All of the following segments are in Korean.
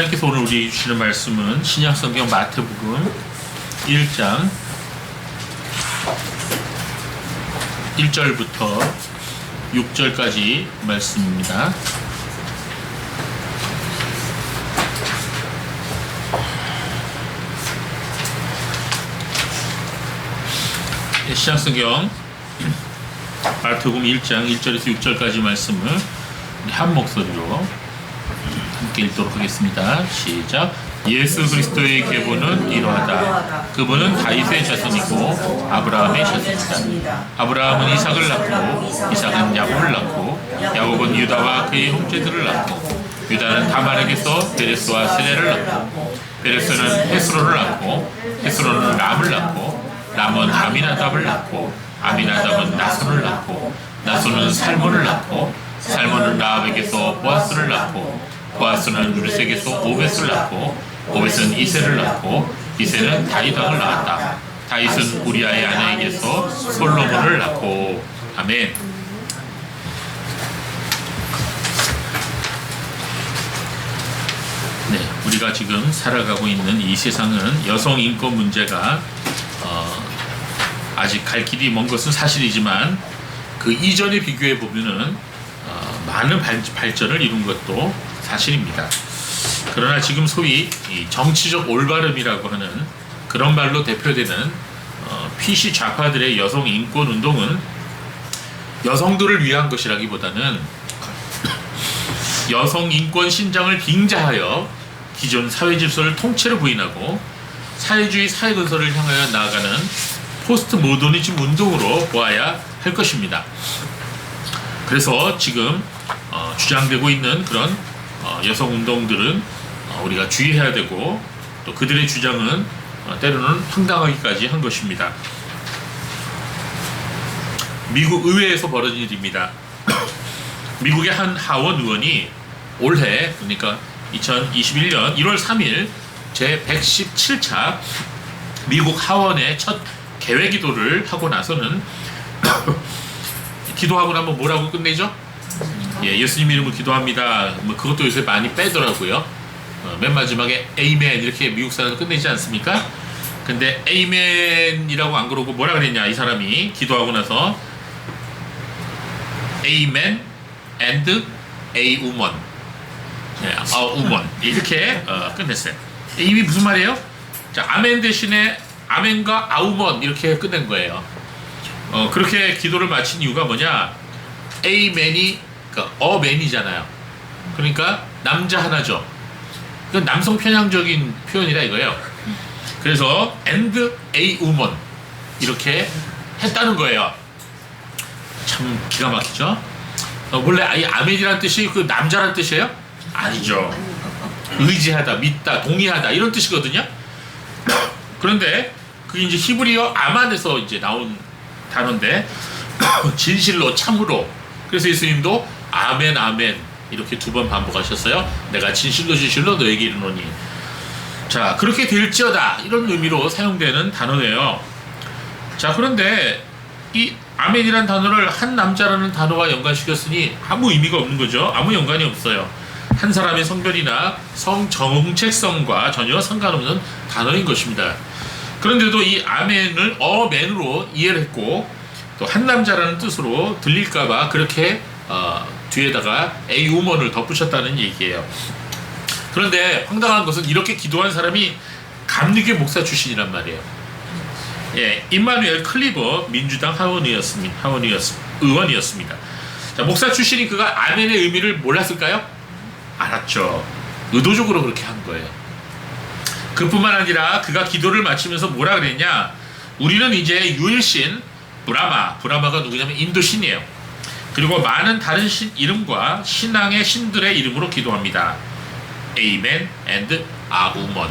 하나님께서 오늘 우리에게 주시는 말씀은 신약성경 마태복음 1장 1절부터 6절까지 말씀입니다. 신약성경 마태복음 1장 1절에서 6절까지 말씀을 한 목소리로 함께 읽도록 하겠습니다. 시작. 예수 그리스도의 계보는 이러하다. 그분은 다윗의 자손이고 아브라함의 자손이다. 아브라함은 이삭을 낳고 이삭은 야곱을 낳고 야곱은 유다와 그의 형제들을 낳고 유다는 다말에게서 베레스와 세레를 낳고 베레스는 헤스로를 낳고 헤스로는 람을 낳고 람은 아미나답을 낳고 아미나답은 나손을 낳고 나손은 살몬을 낳고 살몬은 라합에게서 보아스를 낳고 보아스는 루셋에게서 오벳을 낳고 오벳은 이새를 낳고 이새는 다윗왕을 낳았다. 다윗은 우리아의 아내에게서 솔로몬을 낳고. 아멘. 네, 우리가 지금 살아가고 있는 이 세상은 여성 인권 문제가 아직 갈 길이 먼 것은 사실이지만 그 이전에 비교해 보면은 많은 발전을 이룬 것도 사실입니다. 그러나 지금 소위 이 정치적 올바름이라고 하는 그런 말로 대표되는 PC 좌파들의 여성 인권 운동은 여성들을 위한 것이라기보다는 여성 인권 신장을 빙자하여 기존 사회 질서를 통째로 부인하고 사회주의 사회 건설을 향하여 나아가는 포스트 모더니즘 운동으로 보아야 할 것입니다. 그래서 지금 주장되고 있는 그런 여성 운동들은 우리가 주의해야 되고 또 그들의 주장은 때로는 황당하기까지 한 것입니다. 미국 의회에서 벌어진 일입니다. 미국의 한 하원 의원이 올해 그러니까 2021년 1월 3일 제117차 미국 하원의 첫 개회 기도를 하고 나서는 기도하고 나면 뭐라고 끝내죠? 예, 예수님 이름으로 기도합니다. 뭐 그것도 요새 많이 빼더라고요. 맨 마지막에 에이멘 이렇게 미국 사람은 끝내지 않습니까? 근데 에이멘이라고 안 그러고 뭐라 그랬냐 이 사람이 기도하고 나서 에이멘 and a woman, 예, a woman 이렇게 끝냈어요. 이미 무슨 말이에요? 자, 아멘 대신에 아멘과 아우먼 이렇게 끝낸 거예요. 그렇게 기도를 마친 이유가 뭐냐? 에이맨이 그러니까 어맨이잖아요. 그러니까 남자 하나죠. 이건 남성 편향적인 표현이라 이거예요. 그래서 and a woman 이렇게 했다는 거예요. 참 기가 막히죠. 원래 이 아멘이라는 뜻이 그 남자라는 뜻이에요? 아니죠. 의지하다, 믿다, 동의하다 이런 뜻이거든요. 그런데 그게 이제 히브리어 아만에서 이제 나온 단어인데 진실로 참으로. 그래서 예수님도 아멘 아멘 이렇게 2번 반복하셨어요. 내가 진실로 진실로 너에게 이르노니. 자, 그렇게 될지어다 이런 의미로 사용되는 단어예요. 자, 그런데 이 아멘이라는 단어를 한 남자라는 단어와 연관시켰으니 아무 의미가 없는 거죠. 아무 연관이 없어요. 한 사람의 성별이나 성 정체성과 전혀 상관없는 단어인 것입니다. 그런데도 이 아멘을 어맨으로 이해를 했고 또 한 남자라는 뜻으로 들릴까봐 그렇게 뒤에다가 a woman을 덧붙였다는 얘기예요. 그런데 황당한 것은 이렇게 기도한 사람이 감리교 목사 출신이란 말이에요. 예, 임마누엘 클리버 민주당 의원이었습니다. 자, 목사 출신인 그가 아멘의 의미를 몰랐을까요? 알았죠. 의도적으로 그렇게 한 거예요. 그뿐만 아니라 그가 기도를 마치면서 뭐라 그랬냐? 우리는 이제 유일신 브라마가 누구냐면 인도 신이에요. 그리고 많은 다른 신 이름과 신앙의 신들의 이름으로 기도합니다. Amen and a woman,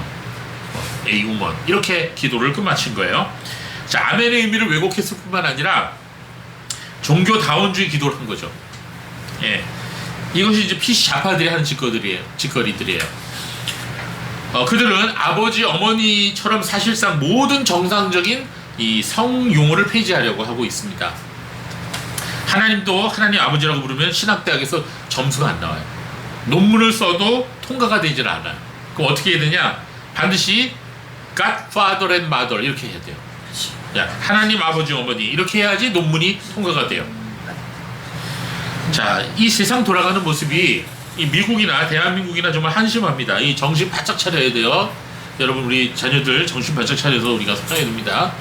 a woman 이렇게 기도를 끝마친 거예요. 자, 아멘의 의미를 왜곡했을 뿐만 아니라 종교다원주의 기도를 한 거죠. 예, 이것이 이제 PC 좌파들이 하는 짓거리들이에요. 그들은 아버지, 어머니처럼 사실상 모든 정상적인 이 성용어를 폐지하려고 하고 있습니다. 하나님도 하나님 아버지라고 부르면 신학대학에서 점수가 안 나와요. 논문을 써도 통과가 되질 않아요. 그럼 어떻게 해야 되냐? 반드시 God, Father and Mother 이렇게 해야 돼요. 야, 하나님 아버지 어머니 이렇게 해야지 논문이 통과가 돼요. 자, 이 세상 돌아가는 모습이 이 미국이나 대한민국이나 정말 한심합니다. 이 정신 바짝 차려야 돼요. 여러분 우리 자녀들 정신 바짝 차려서 우리가 살아야 됩니다.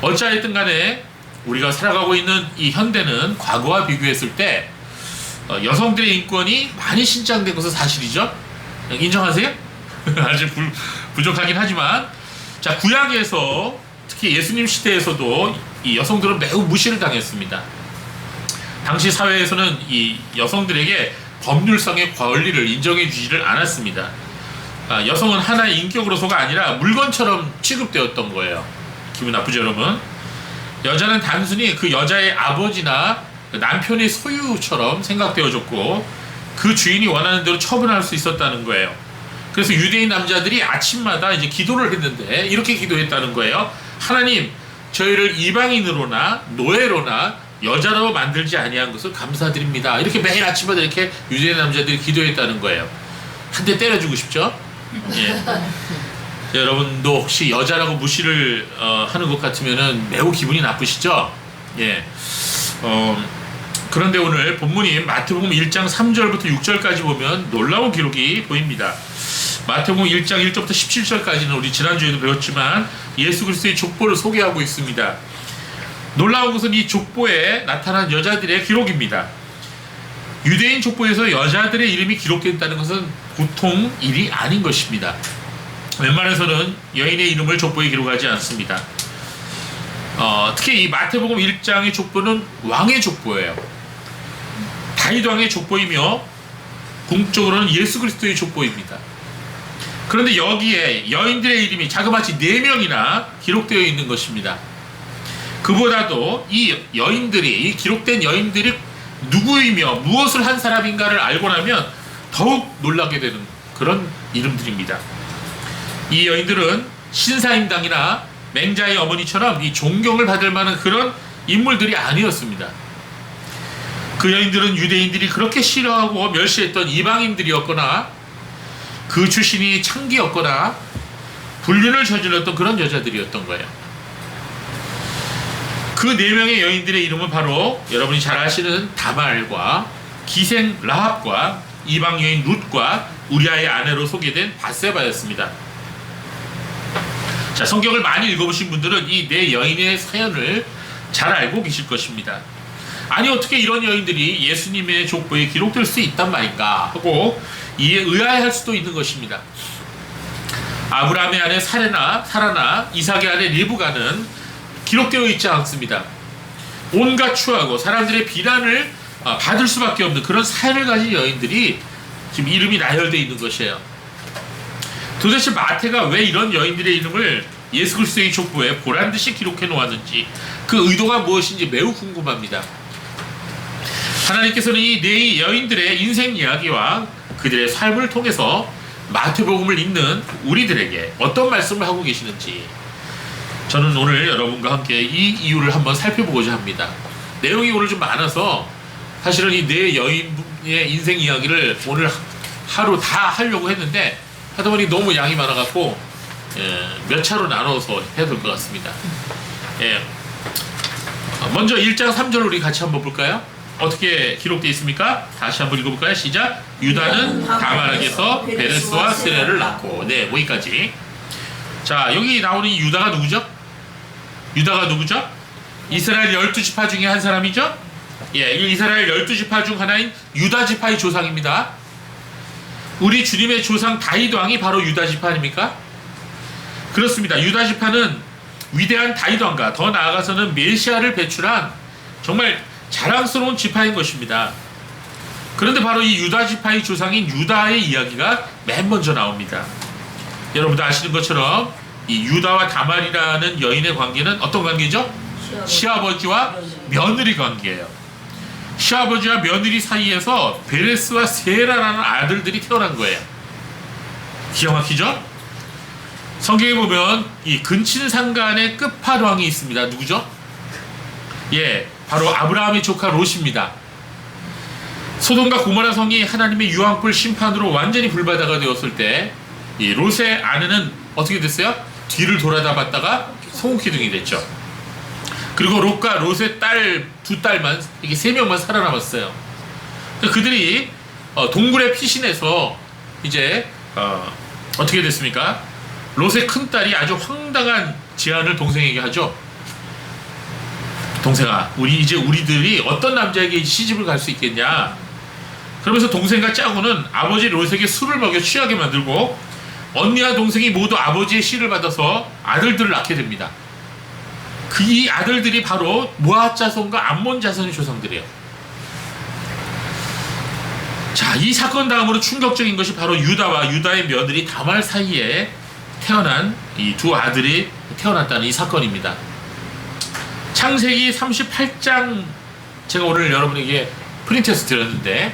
어찌하였든 간에 우리가 살아가고 있는 이 현대는 과거와 비교했을 때 여성들의 인권이 많이 신장된 것은 사실이죠. 인정하세요? 아직 부족하긴 하지만 자, 구약에서 특히 예수님 시대에서도 이 여성들은 매우 무시를 당했습니다. 당시 사회에서는 이 여성들에게 법률상의 권리를 인정해 주지를 않았습니다. 여성은 하나의 인격으로서가 아니라 물건처럼 취급되었던 거예요. 기분 나쁘죠, 여러분? 여자는 단순히 그 여자의 아버지나 남편의 소유처럼 생각되어졌고 그 주인이 원하는 대로 처분할 수 있었다는 거예요. 그래서 유대인 남자들이 아침마다 이제 기도를 했는데 이렇게 기도했다는 거예요. 하나님, 저희를 이방인으로나 노예로나 여자로 만들지 아니한 것을 감사드립니다. 이렇게 매일 아침마다 이렇게 유대인 남자들이 기도했다는 거예요. 한 대 때려주고 싶죠? 예. 여러분도 혹시 여자라고 무시를 하는 것 같으면은 매우 기분이 나쁘시죠? 예. 그런데 오늘 본문인 마태복음 1장 3절부터 6절까지 보면 놀라운 기록이 보입니다. 마태복음 1장 1절부터 17절까지는 우리 지난주에도 배웠지만 예수 그리스도의 족보를 소개하고 있습니다. 놀라운 것은 이 족보에 나타난 여자들의 기록입니다. 유대인 족보에서 여자들의 이름이 기록된다는 것은 보통 일이 아닌 것입니다. 웬만해서는 여인의 이름을 족보에 기록하지 않습니다. 특히 이 마태복음 1장의 족보는 왕의 족보예요. 다윗 왕의 족보이며 궁극적으로는 예수 그리스도의 족보입니다. 그런데 여기에 여인들의 이름이 자그마치 4명이나 기록되어 있는 것입니다. 그보다도 이 여인들이, 이 기록된 여인들이 누구이며 무엇을 한 사람인가를 알고 나면 더욱 놀라게 되는 그런 이름들입니다. 이 여인들은 신사임당이나 맹자의 어머니처럼 이 존경을 받을 만한 그런 인물들이 아니었습니다. 그 여인들은 유대인들이 그렇게 싫어하고 멸시했던 이방인들이었거나 그 출신이 창기였거나 불륜을 저질렀던 그런 여자들이었던 거예요. 그 4명의 여인들의 이름은 바로 여러분이 잘 아시는 다말과 기생 라합과 이방 여인 룻과 우리아의 아내로 소개된 바세바였습니다. 자, 성경을 많이 읽어보신 분들은 이 4여인의 사연을 잘 알고 계실 것입니다. 아니, 어떻게 이런 여인들이 예수님의 족보에 기록될 수 있단 말인가 하고 이에 의아해할 수도 있는 것입니다. 아브라함의 아내 사라나 이삭의 아내 리브가는 기록되어 있지 않습니다. 온갖 추하고 사람들의 비난을 받을 수밖에 없는 그런 사연을 가진 여인들이 지금 이름이 나열되어 있는 것이에요. 도대체 마태가 왜 이런 여인들의 이름을 예수 그리스도의 족보에 보란듯이 기록해 놓았는지 그 의도가 무엇인지 매우 궁금합니다. 하나님께서는 이 4 여인들의 인생 이야기와 그들의 삶을 통해서 마태복음을 읽는 우리들에게 어떤 말씀을 하고 계시는지 저는 오늘 여러분과 함께 이 이유를 한번 살펴보고자 합니다. 내용이 오늘 좀 많아서 사실은 이 4 여인의 인생 이야기를 오늘 하루 다 하려고 했는데 하다 보니 너무 양이 많아갖고 몇 차로 나눠서 해야 될 것 같습니다. 먼저 1장 3절 우리 같이 한번 볼까요? 어떻게 기록되어 있습니까? 다시 한번 읽어볼까요? 시작. 유다는 다말에게서 베레스와 세레를 낳고. 네, 거기까지. 자, 여기 나오는 이 유다가 누구죠? 유다가 누구죠? 이스라엘 12지파 중에 한 사람이죠? 예, 이 이스라엘 12지파 중 하나인 유다 지파의 조상입니다. 우리 주님의 조상 다윗 왕이 바로 유다 지파 아닙니까? 그렇습니다. 유다 지파는 위대한 다윗 왕과 더 나아가서는 메시아를 배출한 정말 자랑스러운 지파인 것입니다. 그런데 바로 이 유다 지파의 조상인 유다의 이야기가 맨 먼저 나옵니다. 여러분도 아시는 것처럼 이 유다와 다말이라는 여인의 관계는 어떤 관계죠? 시아버지와 며느리 관계예요. 시아버지와 며느리 사이에서 베레스와 세라라는 아들들이 태어난 거예요. 기가 막히죠? 성경에 보면 이 근친상간의 끝판왕이 있습니다. 누구죠? 예, 바로 아브라함의 조카 롯입니다. 소돔과 고모라 성이 하나님의 유황불 심판으로 완전히 불바다가 되었을 때 이 롯의 아내는 어떻게 됐어요? 뒤를 돌아다 봤다가 송옥기둥이 됐죠. 그리고 롯과 롯의 딸, 두 딸만, 이게 세 명만 살아남았어요. 그들이 동굴에 피신해서 이제 어떻게 됐습니까? 롯의 큰 딸이 아주 황당한 제안을 동생에게 하죠. 동생아, 우리들이 어떤 남자에게 시집을 갈 수 있겠냐? 그러면서 동생과 짜고는 아버지 롯에게 술을 먹여 취하게 만들고 언니와 동생이 모두 아버지의 씨를 받아서 아들들을 낳게 됩니다. 이 아들들이 바로 모압 자손과 암몬 자손의 조상들이에요. 자, 이 사건 다음으로 충격적인 것이 바로 유다와 유다의 며느리 다말 사이에 태어난 이 두 아들이 태어났다는 이 사건입니다. 창세기 38장 제가 오늘 여러분에게 프린트해서 드렸는데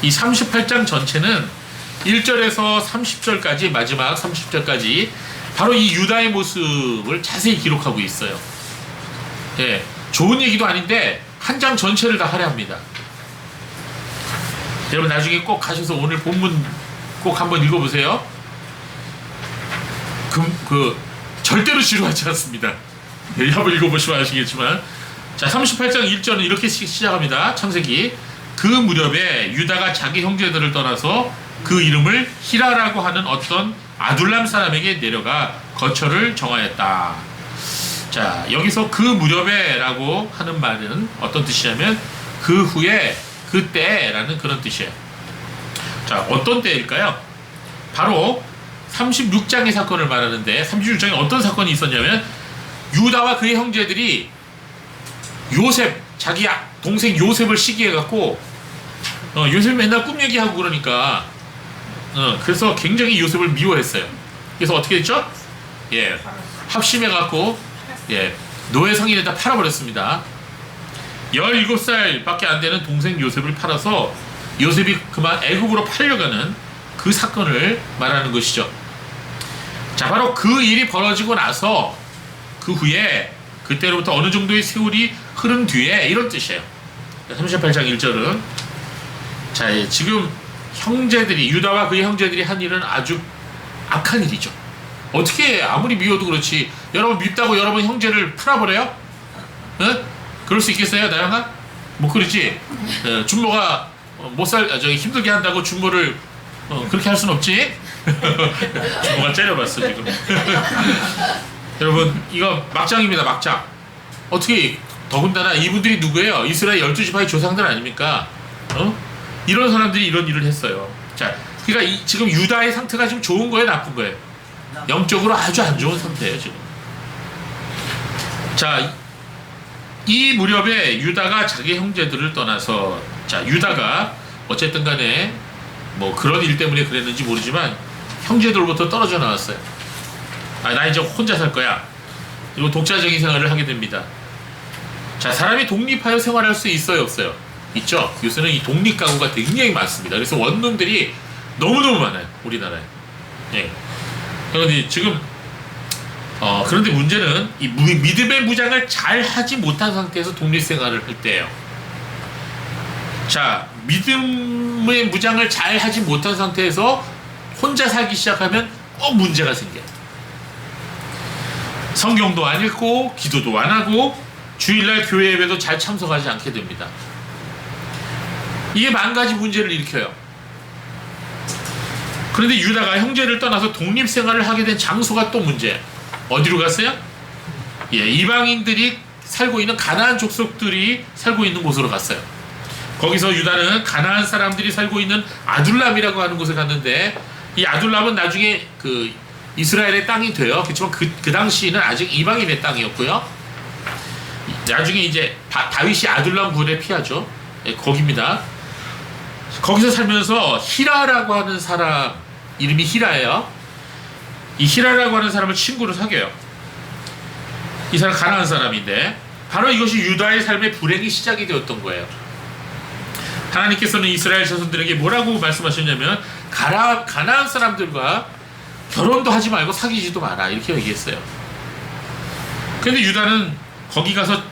이 38장 전체는 1절에서 30절까지 마지막 30절까지 바로 이 유다의 모습을 자세히 기록하고 있어요. 예, 좋은 얘기도 아닌데 한 장 전체를 다 할애합니다. 여러분 나중에 꼭 가셔서 오늘 본문 꼭 한번 읽어보세요. 절대로 지루하지 않습니다. 예, 한번 읽어보시면 아시겠지만, 자 38장 1절은 이렇게 시작합니다. 창세기. 그 무렵에 유다가 자기 형제들을 떠나서 그 이름을 히라라고 하는 어떤 아둘람 사람에게 내려가 거처를 정하였다. 자, 여기서 그 무렵에 라고 하는 말은 어떤 뜻이냐면 그 후에, 그때라는 그런 뜻이에요. 자, 어떤 때일까요? 바로 36장의 사건을 말하는데 36장에 어떤 사건이 있었냐면 유다와 그의 형제들이 요셉, 자기 동생 요셉을 시기해갖고 요셉 맨날 꿈 얘기하고 그러니까 그래서 굉장히 요셉을 미워했어요. 그래서 어떻게 됐죠? 예, 합심해갖고 예, 노예 상인에다 팔아버렸습니다. 17살 밖에 안 되는 동생 요셉을 팔아서 요셉이 그만 애국으로 팔려가는 그 사건을 말하는 것이죠. 자, 바로 그 일이 벌어지고 나서 그 후에 그때로부터 어느 정도의 세월이 흐른 뒤에 이런 뜻이에요. 38장 1절은 자, 지금 형제들이, 유다와 그의 형제들이 한 일은 아주 악한 일이죠. 어떻게 아무리 미워도 그렇지 여러분 밉다고 여러분 형제를 팔아버려요? 응? 그럴 수 있겠어요, 나영아? 못 그러지? 준모가 힘들게 한다고 준모를 그렇게 할 순 없지? 준모가 째려봤어 지금. 여러분 이거 막장입니다, 막장. 어떻게, 더군다나 이분들이 누구예요? 이스라엘 12지파의 조상들 아닙니까? 이런 사람들이 이런 일을 했어요. 자, 그러니까 지금 유다의 상태가 지금 좋은 거예요, 나쁜 거예요? 영적으로 아주 안 좋은 상태예요 지금. 자, 이 무렵에 유다가 자기 형제들을 떠나서, 자, 유다가 어쨌든 간에 뭐 그런 일 때문에 그랬는지 모르지만 형제들로부터 떨어져 나왔어요. 나 이제 혼자 살 거야. 그리고 독자적인 생활을 하게 됩니다. 자, 사람이 독립하여 생활할 수 있어요, 없어요? 있죠. 요새는 이 독립 가구가 굉장히 많습니다. 그래서 원룸들이 너무너무 많아요, 우리나라에. 예. 그런데 지금 그런데 문제는 이 믿음의 무장을 잘 하지 못한 상태에서 독립생활을 할 때예요. 자, 믿음의 무장을 잘 하지 못한 상태에서 혼자 살기 시작하면 문제가 생겨요. 성경도 안 읽고 기도도 안 하고 주일날 교회 예배도 잘 참석하지 않게 됩니다. 이게 만 가지 문제를 일으켜요. 그런데 유다가 형제를 떠나서 독립생활을 하게 된 장소가 또 문제예요. 어디로 갔어요? 예, 이방인들이 살고 있는 가나안 족속들이 살고 있는 곳으로 갔어요. 거기서 유다는 가나안 사람들이 살고 있는 아둘람이라고 하는 곳에 갔는데, 이 아둘람은 나중에 그 이스라엘의 땅이 돼요. 그렇지만 그 당시에는 아직 이방인의 땅이었고요. 나중에 이제 다윗이 아둘람 굴에 피하죠. 예, 거기입니다. 거기서 살면서 히라라고 하는 사람, 이름이 히라예요. 이 히라라고 하는 사람을 친구로 사귀어요. 이 사람 가나안 사람인데 바로 이것이 유다의 삶의 불행이 시작이 되었던 거예요. 하나님께서는 이스라엘 자손들에게 뭐라고 말씀하셨냐면 가나안 사람들과 결혼도 하지 말고 사귀지도 마라, 이렇게 얘기했어요. 그런데 유다는 거기 가서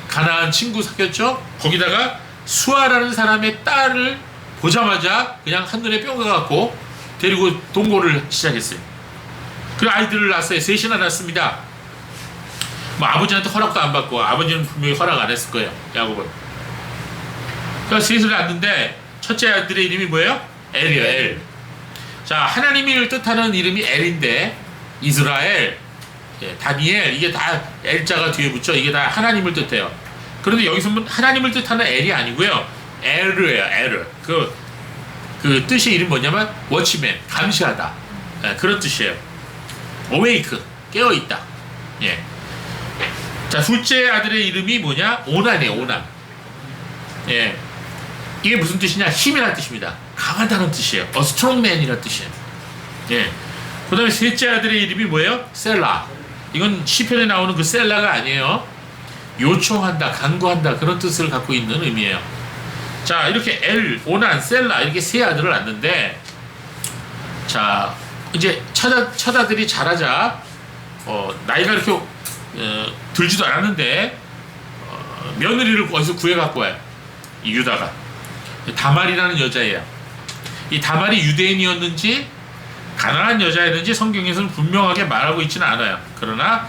가나안 친구 사귀었죠. 거기다가 수아라는 사람의 딸을 보자마자 그냥 한눈에 뿅 가갖고 데리고 동거를 시작했어요. 그 아이들을 낳았어요. 셋이나 낳았습니다. 뭐 아버지한테 허락도 안 받고, 아버지는 분명히 허락 안 했을 거예요, 야곱은. 그러니까 셋을 낳았는데 첫째 아들의 이름이 뭐예요? 엘이에요. 엘. 자, 하나님을 뜻하는 이름이 엘인데 이스라엘, 다니엘, 이게 다 엘자가 뒤에 붙죠. 이게 다 하나님을 뜻해요. 그런데 여기서 하나님을 뜻하는 엘이 아니고요, 에르예요. 에르. 그 뜻의 이름 뭐냐면 워치맨, 감시하다. 그런 뜻이에요. 어웨이크, 깨어있다. 예. 자, 둘째 아들의 이름이 뭐냐? 오난이에요. 오난. 예. 이게 무슨 뜻이냐? 힘이라는 뜻입니다. 강하다는 뜻이에요. A strong man이라는 뜻이에요. 예. 그 다음에 셋째 아들의 이름이 뭐예요? 셀라. 이건 시편에 나오는 그 셀라가 아니에요. 요청한다, 간구한다, 그런 뜻을 갖고 있는 의미예요. 자, 이렇게 엘, 오난, 셀라, 이렇게 세 아들을 낳는데, 자, 이제 첫 아들이 자라자, 나이가 이렇게 들지도 않았는데, 며느리를 어디서 구해갖고 와요. 이 유다가. 다말이라는 여자예요. 이 다말이 유대인이었는지 가난한 여자였는지 성경에서는 분명하게 말하고 있지는 않아요. 그러나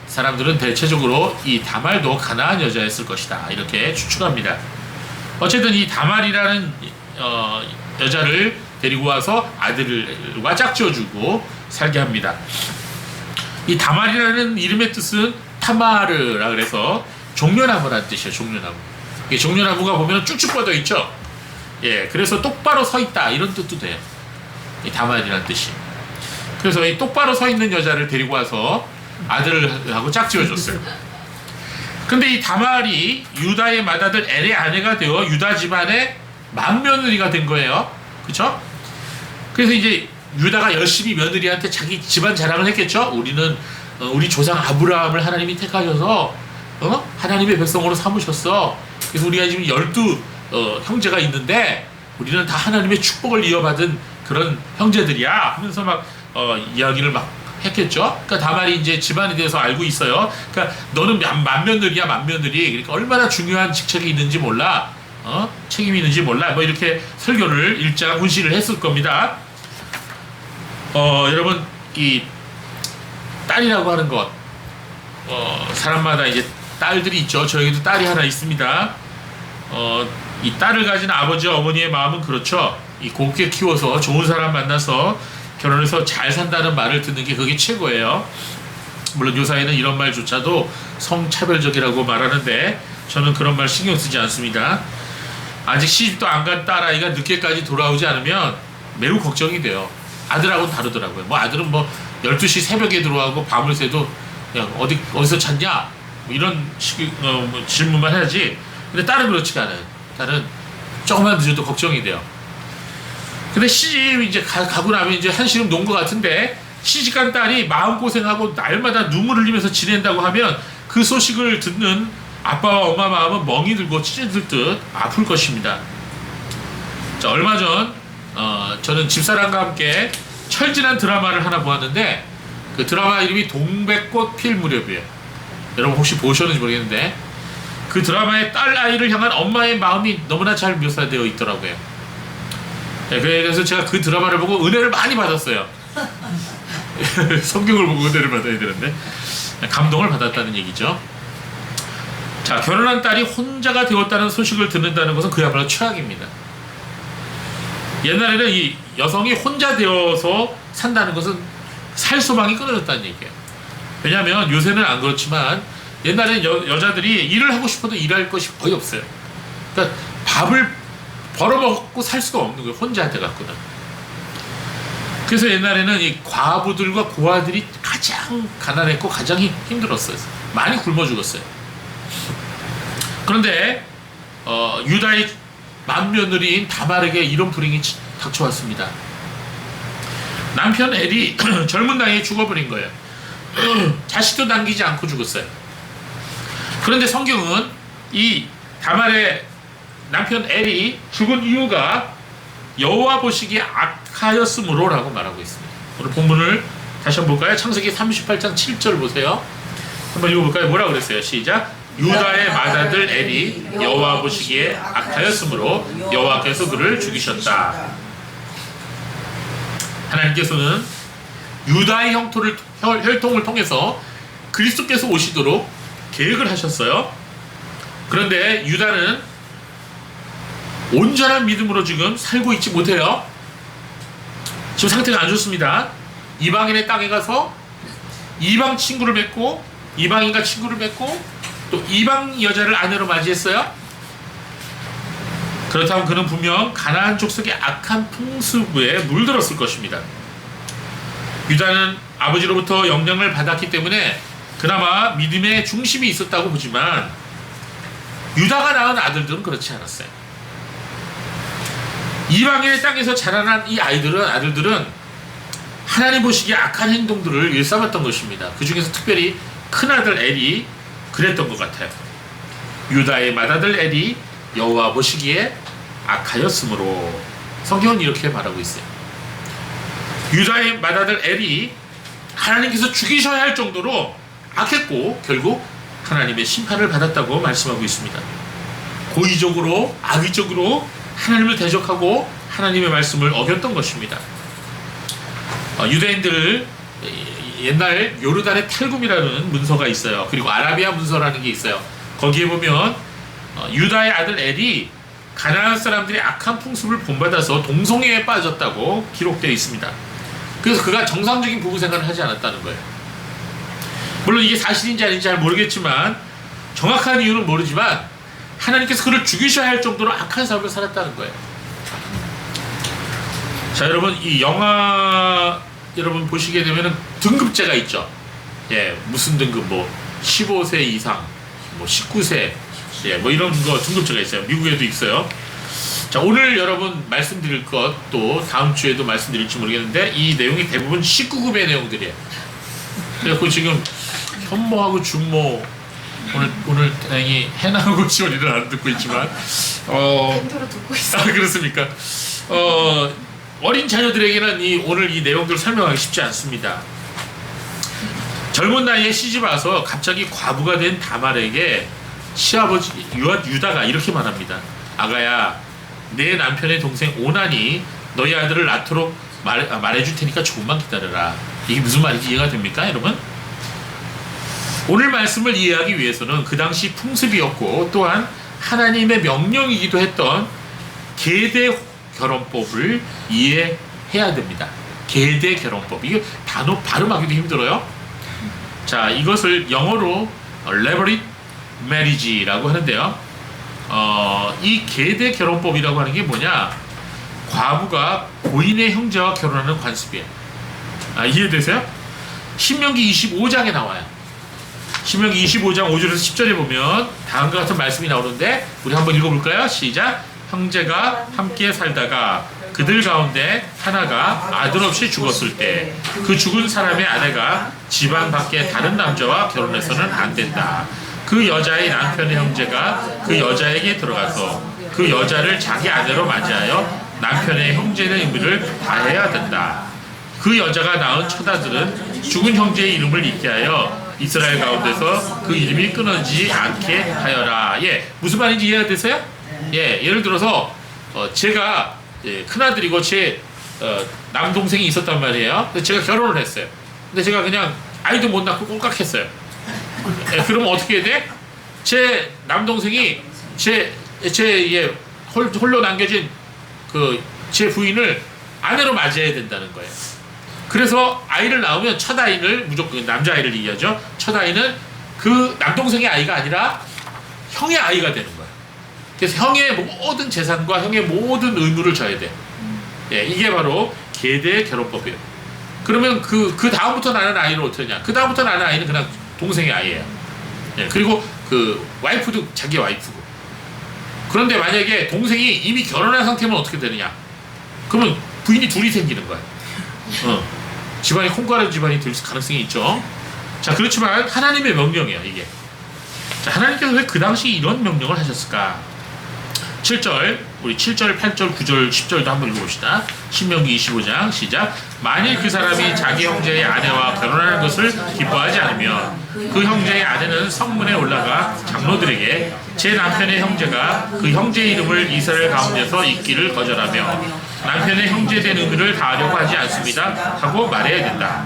사람들은 대체적으로 이 다말도 가난한 여자였을 것이다, 이렇게 추측합니다. 어쨌든 이 다말이라는 여자를 데리고 와서 아들과 짝지어주고 살게 합니다. 이 다말이라는 이름의 뜻은 타마르라 그래서 종려나무라는 뜻이에요. 종려나무. 이 종려나무가 보면 쭉쭉 뻗어 있죠. 예, 그래서 똑바로 서 있다, 이런 뜻도 돼요. 이 다말이라는 뜻이. 그래서 이 똑바로 서 있는 여자를 데리고 와서 아들하고 짝지어줬어요. 근데 이 다말이 유다의 맏아들 엘의 아내가 되어 유다 집안의 맏며느리가 된 거예요. 그쵸? 그래서 이제 유다가 열심히 며느리한테 자기 집안 자랑을 했겠죠. 우리는 우리 조상 아브라함을 하나님이 택하셔서 하나님의 백성으로 삼으셨어. 그래서 우리가 지금 12 형제가 있는데 우리는 다 하나님의 축복을 이어받은 그런 형제들이야 하면서 막 이야기를 막 했겠죠. 그러니까 다말이 이제 집안에 대해서 알고 있어요. 그러니까 너는 맏며느리야, 맏며느리. 그러니까 얼마나 중요한 직책이 있는지 몰라, 책임이 있는지 몰라. 뭐 이렇게 설교를 일장 훈시를 했을 겁니다. 여러분, 이 딸이라고 하는 것, 사람마다 이제 딸들이 있죠. 저에게도 딸이 하나 있습니다. 이 딸을 가진 아버지와 어머니의 마음은 그렇죠. 이 곱게 키워서 좋은 사람 만나서 결혼해서 잘 산다는 말을 듣는 게 그게 최고예요. 물론 요사이는 이런 말조차도 성차별적이라고 말하는데 저는 그런 말 신경 쓰지 않습니다. 아직 시집도 안 간 딸아이가 늦게까지 돌아오지 않으면 매우 걱정이 돼요. 아들하고는 다르더라고요. 뭐 아들은 뭐 12시 새벽에 들어가고 밤을 새도 야, 어디서 잤냐? 뭐 이런 뭐 질문만 해야지. 근데 딸은 그렇지가 않아요. 딸은 조금만 늦어도 걱정이 돼요. 근데 시집 이제 가고 나면 이제 한시름 놓은 것 같은데, 시집간 딸이 마음고생하고 날마다 눈물을 흘리면서 지낸다고 하면 그 소식을 듣는 아빠와 엄마 마음은 멍이 들고 찢어질 듯 아플 것입니다. 자, 얼마 전 저는 집사람과 함께 철진한 드라마를 하나 보았는데, 그 드라마 이름이 동백꽃 필 무렵이에요. 여러분 혹시 보셨는지 모르겠는데 그 드라마의 딸 아이를 향한 엄마의 마음이 너무나 잘 묘사되어 있더라고요. 네, 그래서 제가 그 드라마를 보고 은혜를 많이 받았어요. 성경을 보고 은혜를 받아야 되는데 감동을 받았다는 얘기죠. 자, 결혼한 딸이 혼자가 되었다는 소식을 듣는다는 것은 그야말로 최악입니다. 옛날에는 이 여성이 혼자 되어서 산다는 것은 살 소망이 끊어졌다는 얘기예요. 왜냐하면 요새는 안 그렇지만 옛날에는 여자들이 일을 하고 싶어도 일할 것이 거의 없어요. 그러니까 밥을 벌어먹고 살 수가 없는 거예요. 혼자 돼갖고는. 그래서 옛날에는 이 과부들과 고아들이 가장 가난했고 가장 힘들었어요. 많이 굶어 죽었어요. 그런데 유다의 맏며느리인 다말에게 이런 불행이 닥쳐왔습니다. 남편 엘이 젊은 나이에 죽어버린 거예요. 자식도 남기지 않고 죽었어요. 그런데 성경은 이 다말의 남편 엘이 죽은 이유가 여호와 보시기에 악하였으므로 라고 말하고 있습니다. 오늘 본문을 다시 한번 볼까요? 창세기 38장 7절 보세요. 한번 읽어볼까요? 뭐라고 그랬어요? 시작. 유다의 맏아들 엘이 여호와 보시기에 악하였으므로 여호와께서 그를 죽이셨다. 하나님께서는 유다의 혈통을 통해서 그리스도께서 오시도록 계획을 하셨어요. 그런데 유다는 온전한 믿음으로 지금 살고 있지 못해요. 지금 상태가 안 좋습니다. 이방인의 땅에 가서 이방 친구를 맺고, 이방인과 친구를 맺고, 또 이방 여자를 아내로 맞이했어요. 그렇다면 그는 분명 가나안 족속의 악한 풍습에 물들었을 것입니다. 유다는 아버지로부터 영향을 받았기 때문에 그나마 믿음의 중심이 있었다고 보지만, 유다가 낳은 아들들은 그렇지 않았어요. 이방인의 땅에서 자라난 이 아들들은 하나님 보시기에 악한 행동들을 일삼았던 것입니다. 그 중에서 특별히 큰아들 엘이 그랬던 것 같아요. 유다의 맏아들 엘이 여호와 보시기에 악하였으므로, 성경은 이렇게 말하고 있어요. 유다의 맏아들 엘이 하나님께서 죽이셔야 할 정도로 악했고 결국 하나님의 심판을 받았다고 말씀하고 있습니다. 고의적으로 악의적으로 하나님을 대적하고 하나님의 말씀을 어겼던 것입니다. 유대인들 옛날 요르단의 탈굼이라는 문서가 있어요. 그리고 아라비아 문서라는 게 있어요. 거기에 보면 유다의 아들 엘이 가나안 사람들의 악한 풍습을 본받아서 동성애에 빠졌다고 기록되어 있습니다. 그래서 그가 정상적인 부부 생활을 하지 않았다는 거예요. 물론 이게 사실인지 아닌지 잘 모르겠지만, 정확한 이유는 모르지만 하나님께서 그를 죽이셔야 할 정도로 악한 삶을 살았다는 거예요. 자, 여러분, 이 영화 여러분 보시게 되면은 등급제가 있죠. 예, 무슨 등급, 뭐 15세 이상, 뭐 19세, 예, 뭐 이런 거 등급제가 있어요. 미국에도 있어요. 자, 오늘 여러분 말씀드릴 것, 또 다음 주에도 말씀드릴지 모르겠는데, 이 내용이 대부분 19급의 내용들이에요. 그래서 지금 현모하고 준모, 오늘 다행히 해나하고 지원이를 안 듣고 있지만, 멘토로 듣고 있어요. 아, 그렇습니까? 어린 자녀들에게는 오늘 이 내용들을 설명하기 쉽지 않습니다. 젊은 나이에 시집 와서 갑자기 과부가 된 다말에게 시아버지 유다가 이렇게 말합니다. 아가야, 내 남편의 동생 오난이 너희 아들을 낳도록 말해줄 테니까 조금만 기다려라. 이게 무슨 말인지 이해가 됩니까, 여러분? 오늘 말씀을 이해하기 위해서는 그 당시 풍습이었고 또한 하나님의 명령이기도 했던 계대 결혼법을 이해해야 됩니다. 계대 결혼법. 이게 단어 발음하기도 힘들어요. 자, 이것을 영어로 levirate marriage라고 하는데요. 이 계대 결혼법이라고 하는 게 뭐냐? 과부가 고인의 형제와 결혼하는 관습이에요. 이해되세요? 신명기 25장에 나와요. 신명기 25장 5절에서 10절에 보면 다음과 같은 말씀이 나오는데, 우리 한번 읽어볼까요? 시작. 형제가 함께 살다가 그들 가운데 하나가 아들 없이 죽었을 때 그 죽은 사람의 아내가 집안 밖에 다른 남자와 결혼해서는 안 된다. 그 여자의 남편의 형제가 그 여자에게 들어가서 그 여자를 자기 아내로 맞이하여 남편의 형제의 의무를 다해야 된다. 그 여자가 낳은 첫아들은 죽은 형제의 이름을 잊게 하여 이스라엘 가운데서 그 이름이 끊어지지 않게 하여라. 예, 무슨 말인지 이해가 되세요? 예, 예를 들어서 제가 큰아들이고 제 남동생이 있었단 말이에요. 근데 제가 결혼을 했어요. 근데 제가 그냥 아이도 못 낳고 꼴깍했어요. 예, 그러면 어떻게 해야 돼? 제 남동생이 제 홀로 남겨진 제 부인을 아내로 맞이해야 된다는 거예요. 그래서 아이를 낳으면 첫 아이를 무조건 남자아이를 얘기하죠. 첫 아이는 그 남동생의 아이가 아니라 형의 아이가 되는 거예요. 그래서 형의 모든 재산과 형의 모든 의무를 져야 돼. 예, 이게 바로 계대 결혼법이에요. 그러면 그 다음부터 나는 아이는 어떻게 하냐? 그 다음부터 나는 아이는 그냥 동생의 아이예요. 예, 그리고 그 와이프도 자기 와이프고. 그런데 만약에 동생이 이미 결혼한 상태면 어떻게 되느냐? 그러면 부인이 둘이 생기는 거야. 집안이 콩가루 집안이 될 가능성이 있죠. 자, 그렇지만 하나님의 명령이에요, 이게. 자, 하나님께서 왜 그 당시 이런 명령을 하셨을까? 7절, 우리 7절, 8절, 9절, 10절도 한번 읽어봅시다. 신명기 25장 시작. 만일 그 사람이 자기 형제의 아내와 결혼하는 것을 기뻐하지 않으면 그 형제의 아내는 성문에 올라가 장로들에게 제 남편의 형제가 그 형제의 이름을 이스라엘 가운데서 잊기를 거절하며 남편의 형제된 의무를 다하려고 하지 않습니다 하고 말해야 된다.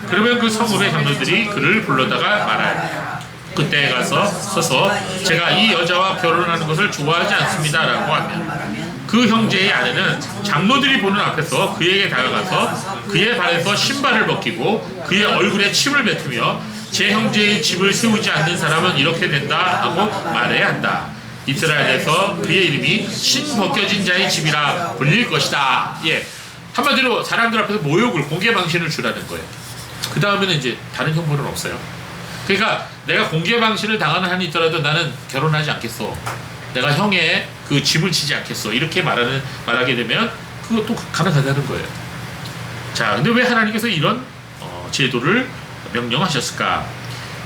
그러면 그 성읍의 장로들이 그를 불러다가 말할. 그때 가서 서서 제가 이 여자와 결혼하는 것을 좋아하지 않습니다 라고 하면 그 형제의 아내는 장로들이 보는 앞에서 그에게 다가가서 그의 발에서 신발을 벗기고 그의 얼굴에 침을 뱉으며 제 형제의 집을 세우지 않는 사람은 이렇게 된다 하고 말해야 한다. 이스라엘에서 그의 이름이 신벗겨진 자의 집이라 불릴 것이다. 예, 한마디로 사람들 앞에서 모욕을 공개 망신을 주라는 거예요. 그 다음에는 이제 다른 형벌은 없어요. 그러니까 내가 공개 방신을 당하는 한이 있더라도 나는 결혼하지 않겠어. 내가 형의 그 집을 치지 않겠어. 이렇게 말하게 되면 그것도 가능하다는 거예요. 자, 근데 왜 하나님께서 이런 제도를 명령하셨을까?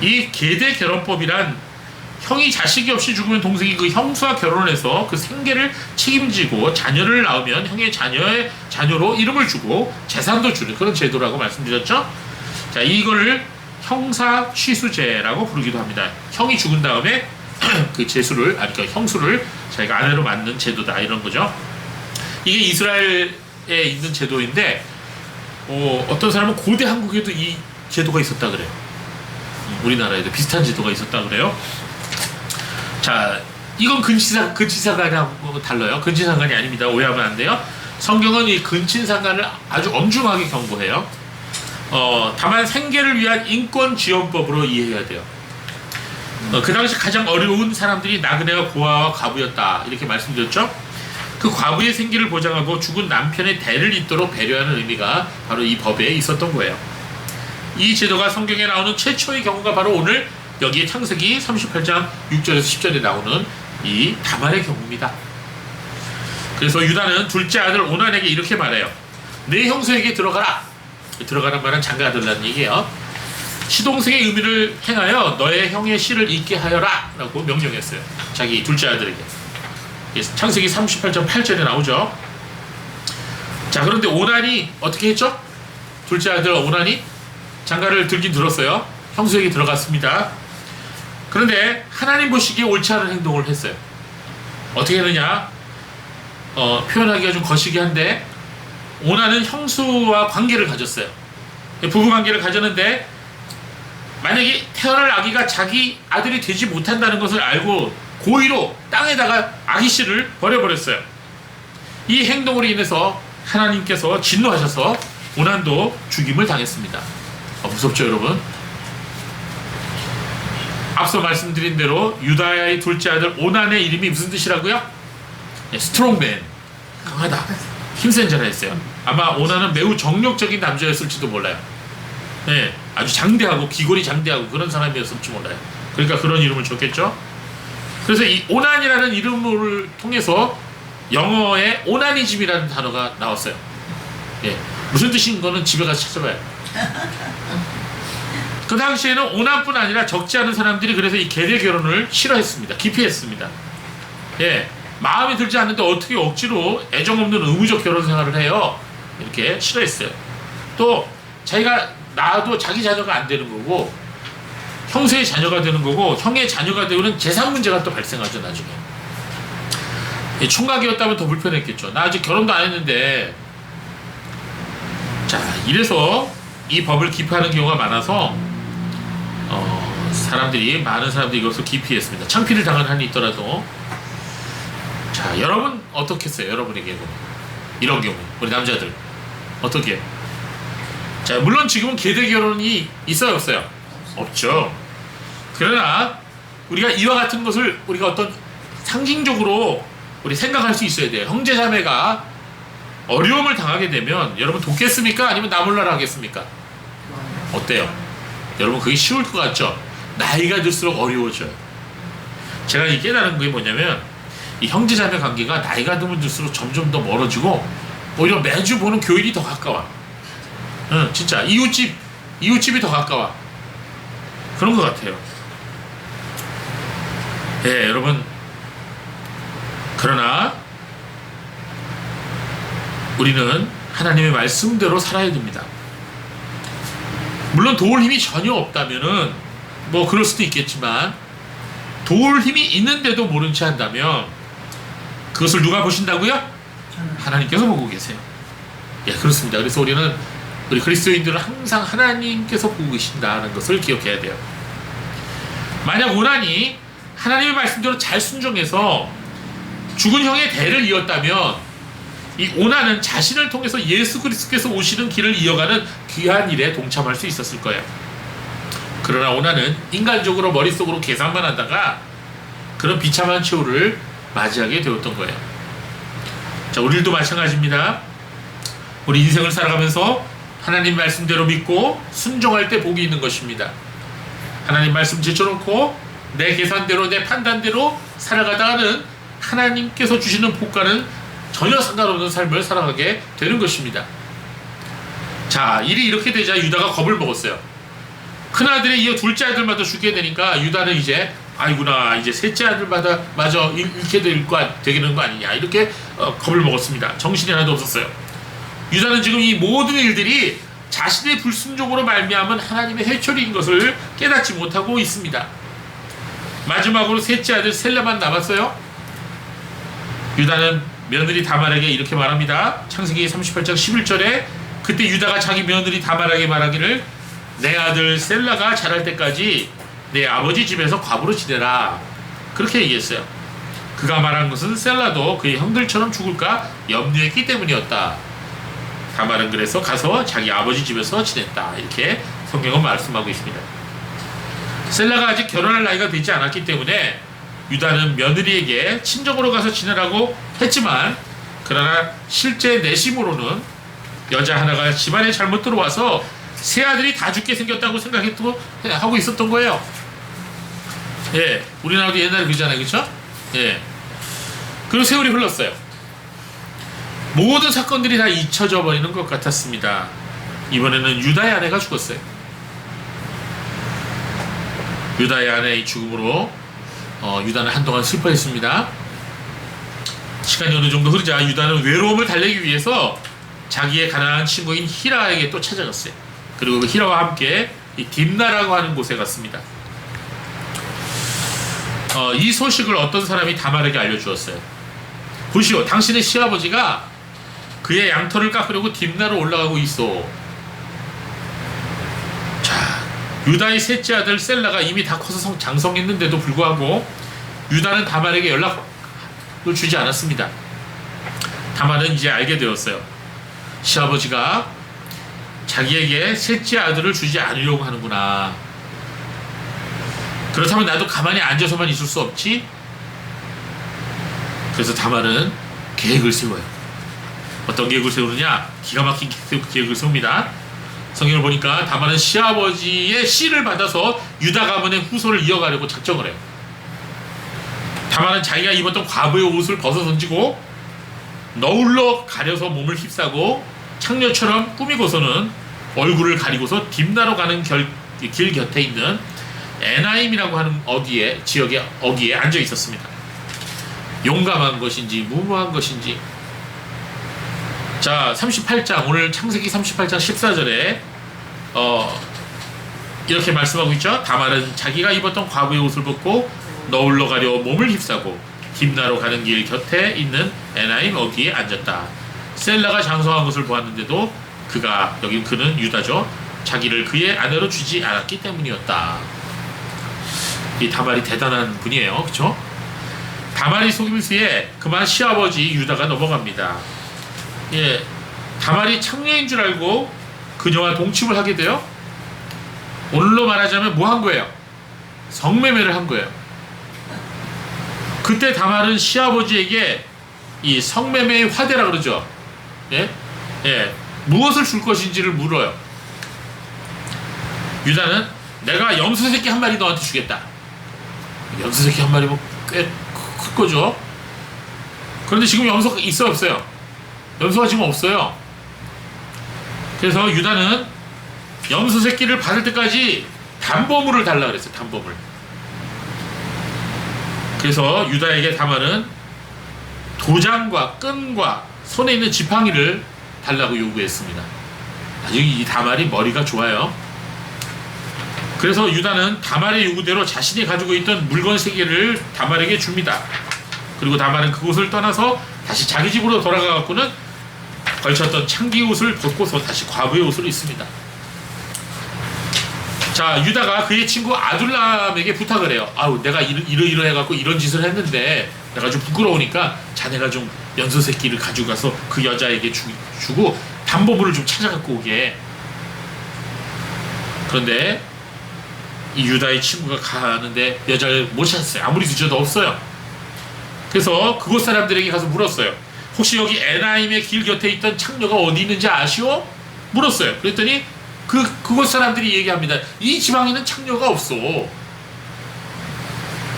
이 계대 결혼법이란 형이 자식이 없이 죽으면 동생이 그 형수와 결혼해서 그 생계를 책임지고 자녀를 낳으면 형의 자녀의 자녀로 이름을 주고 재산도 주는 그런 제도라고 말씀드렸죠. 자, 이거를 형사 취수제라고 부르기도 합니다. 형이 죽은 다음에 그 제수를, 그러니까 형수를 자기가 아내로 맡는 제도다 이런 거죠. 이게 이스라엘에 있는 제도인데 어떤 사람은 고대 한국에도 이 제도가 있었다 그래요. 우리나라에도 비슷한 제도가 있었다 그래요. 자, 이건 근친상간하고 달라요. 근친상간이 아닙니다. 오해하면 안 돼요. 성경은 이 근친상간을 아주 엄중하게 경고해요. 다만 생계를 위한 인권지원법으로 이해해야 돼요. 그 당시 가장 어려운 사람들이 나그네와 고아와 과부였다 이렇게 말씀드렸죠. 그 과부의 생계를 보장하고 죽은 남편의 대를 잇도록 배려하는 의미가 바로 이 법에 있었던 거예요. 이 제도가 성경에 나오는 최초의 경우가 바로 오늘 여기 창세기 38장 6절에서 10절에 나오는 이 다말의 경우입니다. 그래서 유다는 둘째 아들 오난에게 이렇게 말해요. 내 형수에게 들어가라. 들어가는 말은 장가들라는 얘기예요. 시동생의 의미를 행하여 너의 형의 씨를 잊게 하여라 라고 명령했어요. 자기 둘째 아들에게. 창세기 38장 8절에 나오죠. 자, 그런데 오난이 어떻게 했죠? 둘째 아들 오난이 장가를 들긴 들었어요. 형수에게 들어갔습니다. 그런데 하나님 보시기에 옳지 않은 행동을 했어요. 어떻게 했느냐? 표현하기가 좀 거시기 한데 오난은 형수와 관계를 가졌어요. 부부 관계를 가졌는데 만약에 태어날 아기가 자기 아들이 되지 못한다는 것을 알고 고의로 땅에다가 아기 씨를 버려버렸어요. 이 행동으로 인해서 하나님께서 진노하셔서 오난도 죽임을 당했습니다. 무섭죠, 여러분? 앞서 말씀드린 대로 유다의 둘째 아들 오난의 이름이 무슨 뜻이라고요? 스트롱맨, 강하다, 힘센 자라 했어요. 아마 오난은 매우 정력적인 남자였을지도 몰라요. 네, 아주 장대하고 기골이 장대하고 그런 사람이었을지 몰라요. 그러니까 그런 이름을 줬겠죠. 그래서 이 오난이라는 이름을 통해서 영어에 오나니즘이라는 단어가 나왔어요. 네, 무슨 뜻인 거는 집에 가서 찾아봐요. 그 당시에는 오난뿐 아니라 적지 않은 사람들이 그래서 이 계대 결혼을 싫어했습니다. 기피했습니다. 예, 마음에 들지 않는데 어떻게 억지로 애정 없는 의무적 결혼 생활을 해요? 이렇게 싫어했어요. 또 자기가 낳아도 자기 자녀가 안 되는 거고 형수의 자녀가 되는 거고 형의 자녀가 되면 재산 문제가 또 발생하죠, 나중에. 예, 총각이었다면 더 불편했겠죠. 나 아직 결혼도 안 했는데. 자, 이래서 이 법을 기피하는 경우가 많아서 많은 사람들이 이것을 기피했습니다. 창피를 당한 한이 있더라도. 자, 여러분 어떻겠어요? 여러분에게 이런 경우 우리 남자들 어떻게? 자, 물론 지금은 계대 결혼이 있어요, 없어요? 없죠. 그러나 우리가 이와 같은 것을 우리가 어떤 상징적으로 우리 생각할 수 있어야 돼요. 형제자매가 어려움을 당하게 되면 여러분 돕겠습니까? 아니면 나 몰라라 하겠습니까? 어때요? 여러분 그게 쉬울 것 같죠? 나이가 들수록 어려워져요. 제가 이 깨달은 게 뭐냐면 이 형제자매 관계가 나이가 들수록 점점 더 멀어지고 오히려 매주 보는 교인이 더 가까워. 응, 진짜 이웃집이 더 가까워. 그런 것 같아요. 예, 여러분. 그러나 우리는 하나님의 말씀대로 살아야 됩니다. 물론 도울 힘이 전혀 없다면은 뭐 그럴 수도 있겠지만 도울 힘이 있는데도 모른 채 한다면 그것을 누가 보신다고요? 하나님께서 보고 계세요. 예, 그렇습니다. 그래서 우리 그리스도인들은 항상 하나님께서 보고 계신다는 것을 기억해야 돼요. 만약 오난이 하나님의 말씀대로 잘 순종해서 죽은 형의 대를 이었다면 이 오난은 자신을 통해서 예수 그리스도께서 오시는 길을 이어가는 귀한 일에 동참할 수 있었을 거예요. 그러나 오난은 인간적으로 머릿속으로 계산만 하다가 그런 비참한 최후를 맞이하게 되었던 거예요. 자, 우리도 마찬가지입니다. 우리 인생을 살아가면서 하나님 말씀대로 믿고 순종할 때 복이 있는 것입니다. 하나님 말씀 제쳐놓고 내 계산대로 내 판단대로 살아가다가는 하나님께서 주시는 복과는 전혀 상관없는 삶을 살아가게 되는 것입니다. 자, 일이 이렇게 되자 유다가 겁을 먹었어요. 큰아들에 이어 둘째 아들마다 죽게 되니까 유다는 이제 아이구나, 이제 셋째 아들마다 마저 잃게 되는 거 아니냐, 이렇게 겁을 먹었습니다. 정신이 하나도 없었어요. 유다는 지금 이 모든 일들이 자신의 불순종으로 말미암은 하나님의 해초리인 것을 깨닫지 못하고 있습니다. 마지막으로 셋째 아들 셀라만 남았어요. 유다는 며느리 다말에게 이렇게 말합니다. 창세기 38장 11절에 그때 유다가 자기 며느리 다말에게 말하기를 내 아들 셀라가 자랄 때까지 내 아버지 집에서 과부로 지내라, 그렇게 얘기했어요. 그가 말한 것은 셀라도 그의 형들처럼 죽을까 염려했기 때문이었다. 다말은 그래서 가서 자기 아버지 집에서 지냈다, 이렇게 성경은 말씀하고 있습니다. 셀라가 아직 결혼할 나이가 되지 않았기 때문에 유다는 며느리에게 친정으로 가서 지내라고 했지만, 그러나 실제 내심으로는 여자 하나가 집안에 잘못 들어와서 세 아들이 다 죽게 생겼다고 하고 있었던 거예요. 예, 우리나라도 옛날에 그러잖아요, 그렇죠? 예. 그리고 세월이 흘렀어요. 모든 사건들이 다 잊혀져 버리는 것 같았습니다. 이번에는 유다의 아내가 죽었어요. 유다의 아내의 죽음으로 유다는 한동안 슬퍼했습니다. 시간이 어느 정도 흐르자 유다는 외로움을 달래기 위해서 자기의 가난한 친구인 히라에게 또 찾아갔어요. 그리고 그 히라와 함께 이 딥나라고 하는 곳에 갔습니다. 이 소식을 어떤 사람이 다말에게 알려주었어요. 보시오, 당신의 시아버지가 그의 양털을 깎으려고 딥나로 올라가고 있어. 자, 유다의 셋째 아들 셀라가 이미 다 커서 장성했는데도 불구하고 유다는 다말에게 연락을 주지 않았습니다. 다말은 이제 알게 되었어요. 시아버지가 자기에게 셋째 아들을 주지 않으려고 하는구나. 그렇다면 나도 가만히 앉아서만 있을 수 없지? 그래서 다말은 계획을 세워요. 어떤 계획을 세우느냐? 기가 막힌 계획을 세웁니다. 성경을 보니까 다말은 시아버지의 씨를 받아서 유다 가문의 후손을 이어가려고 작정을 해요. 다말은 자기가 입었던 과부의 옷을 벗어 던지고 너울로 가려서 몸을 휩싸고 창녀처럼 꾸미고서는 얼굴을 가리고서 딥나로 가는 길 곁에 있는 에나임이라고 하는 지역의 어귀에 앉아 있었습니다. 용감한 것인지 무모한 것인지. 자, 38장, 오늘 창세기 38장 14절에 이렇게 말씀하고 있죠. 다말은 자기가 입었던 과부의 옷을 벗고 너울로 가려 몸을 휩싸고 딥나로 가는 길 곁에 있는 에나임 어귀에 앉았다. 셀라가 장성한 것을 보았는데도 그는 유다죠, 자기를 그의 아내로 주지 않았기 때문이었다. 이 다말이 대단한 분이에요, 그렇죠? 다말이 속임수에 그만 시아버지 유다가 넘어갑니다. 예, 다말이 창녀인 줄 알고 그녀와 동침을 하게 돼요. 오늘로 말하자면 뭐 한 거예요? 성매매를 한 거예요. 그때 다말은 시아버지에게 이 성매매의 화대라 그러죠. 예? 예, 무엇을 줄 것인지를 물어요. 유다는 내가 염소 새끼 한 마리 너한테 주겠다. 염소 새끼 한 마리면 꽤 클 거죠. 그런데 지금 염소가 있어요, 없어요? 염소가 지금 없어요. 그래서 유다는 염소 새끼를 받을 때까지 담보물을 달라 그랬어요. 담보물. 그래서 유다에게 다말은 도장과 끈과 손에 있는 지팡이를 달라고 요구했습니다. 나중에 이 다말이 머리가 좋아요. 그래서 유다는 다말의 요구대로 자신이 가지고 있던 물건 3개를 다말에게 줍니다. 그리고 다말은 그곳을 떠나서 다시 자기 집으로 돌아가 갖고는 걸쳤던 창기 옷을 벗고서 다시 과부의 옷으로 입습니다. 자, 유다가 그의 친구 아둘람에게 부탁을 해요. 아우, 내가 이러 해갖고 이런 짓을 했는데 내가 좀 부끄러우니까 자네가 좀 연소 새끼를 가지고 가서 그 여자에게 주고 담보물을 좀 찾아갖고 오게. 그런데 이 유다의 친구가 가는데 여자를 못 찾았어요. 아무리 뒤져도 없어요. 그래서 그곳 사람들에게 가서 물었어요. 혹시 여기 에나임의 길 곁에 있던 창녀가 어디 있는지 아시오? 물었어요. 그랬더니 그곳 사람들이 얘기합니다. 이 지방에는 창녀가 없어.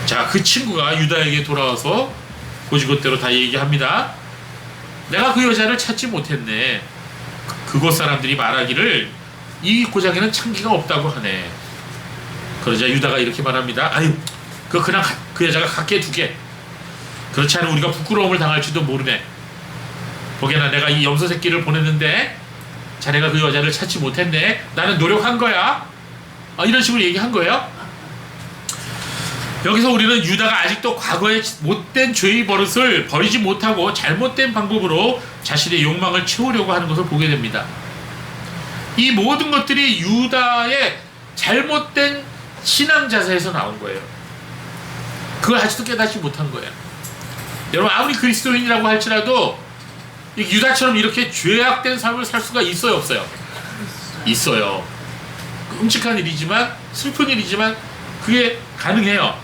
자, 그 친구가 유다에게 돌아와서 고지곳대로 다 얘기합니다. 내가 그 여자를 찾지 못했네. 그곳 사람들이 말하기를 이 고장에는 창기가 없다고 하네. 그러자 유다가 이렇게 말합니다. 아유, 그냥 그 여자가 갖게 두게. 그렇지 않으면 우리가 부끄러움을 당할지도 모르네. 보게나 내가 이 염소 새끼를 보냈는데 자네가 그 여자를 찾지 못했네. 나는 노력한 거야. 이런 식으로 얘기한 거예요. 여기서 우리는 유다가 아직도 과거의 못된 죄의 버릇을 버리지 못하고 잘못된 방법으로 자신의 욕망을 채우려고 하는 것을 보게 됩니다. 이 모든 것들이 유다의 잘못된 신앙 자세에서 나온 거예요. 그걸 아직도 깨닫지 못한 거예요. 여러분, 아무리 그리스도인이라고 할지라도 유다처럼 이렇게 죄악된 삶을 살 수가 있어요, 없어요? 있어요. 끔찍한 일이지만, 슬픈 일이지만 그게 가능해요.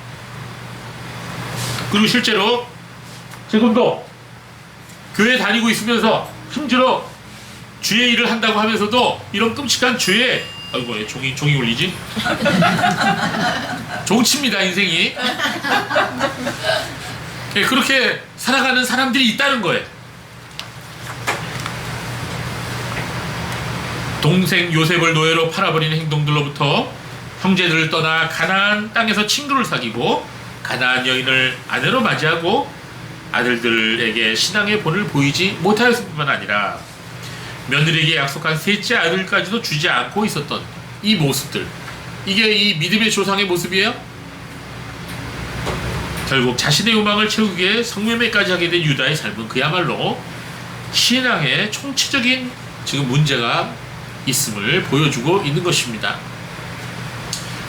그리고 실제로 지금도 교회 다니고 있으면서 심지어 주의 일을 한다고 하면서도 이런 끔찍한 죄에, 아이고, 왜 종이 울리지? 종칩니다, 인생이. 그렇게 살아가는 사람들이 있다는 거예요. 동생 요셉을 노예로 팔아버리는 행동들로부터 형제들을 떠나 가나안 땅에서 친구를 사귀고 가나안 여인을 아내로 맞이하고 아들들에게 신앙의 본을 보이지 못하였을 뿐만 아니라 며느리에게 약속한 셋째 아들까지도 주지 않고 있었던 이 모습들, 이게 이 믿음의 조상의 모습이에요. 결국 자신의 욕망을 채우기 위해 성매매까지 하게 된 유다의 삶은 그야말로 신앙의 총체적인 지금 문제가 있음을 보여주고 있는 것입니다.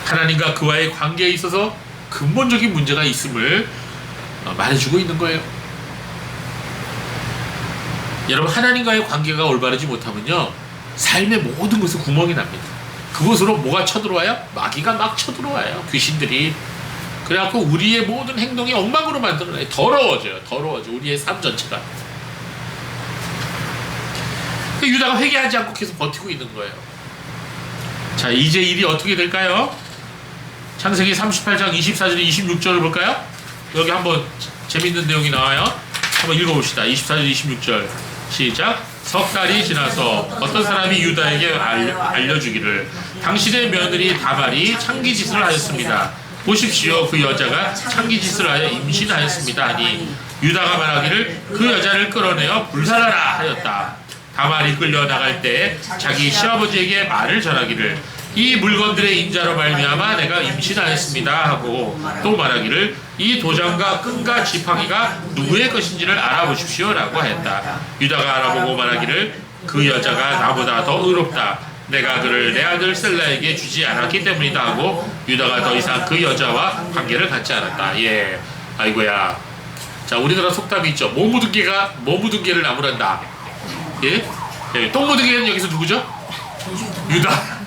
하나님과 그와의 관계에 있어서 근본적인 문제가 있음을 말해주고 있는 거예요. 여러분, 하나님과의 관계가 올바르지 못하면요, 삶의 모든 것에 구멍이 납니다. 그곳으로 뭐가 쳐들어와요? 마귀가 막 쳐들어와요. 귀신들이. 그래갖고 우리의 모든 행동이 엉망으로 만들어내요. 더러워져요. 우리의 삶 전체가. 유다가 회개하지 않고 계속 버티고 있는 거예요. 자, 이제 일이 어떻게 될까요? 창세기 38장 24절 26절을 볼까요? 여기 한번 재밌는 내용이 나와요. 한번 읽어봅시다. 24절 26절 시작. 석 달이 지나서 어떤 사람이 유다에게 알려주기를 당신의 며느리 다말이 창기짓을 하였습니다. 보십시오, 그 여자가 창기짓을 하여 임신하였습니다 하니 유다가 말하기를 그 여자를 끌어내어 불살하라 하였다. 다말이 끌려나갈 때 자기 시아버지에게 말을 전하기를 이 물건들의 인자로 말미암아 내가 임신하였습니다 하고 또 말하기를 이 도장과 끈과 지팡이가 누구의 것인지를 알아보십시오 라고 하였다. 유다가 알아보고 말하기를 그 여자가 나보다 더 의롭다. 내가 그를 내 아들 셀라에게 주지 않았기 때문이다 하고 유다가 더 이상 그 여자와 관계를 갖지 않았다. 예, 아이고야. 자, 우리나라 속담이 있죠. 뭐 묻은 개를 나무란다. 예? 예, 똥 묻은 개는 여기서 누구죠? 유다.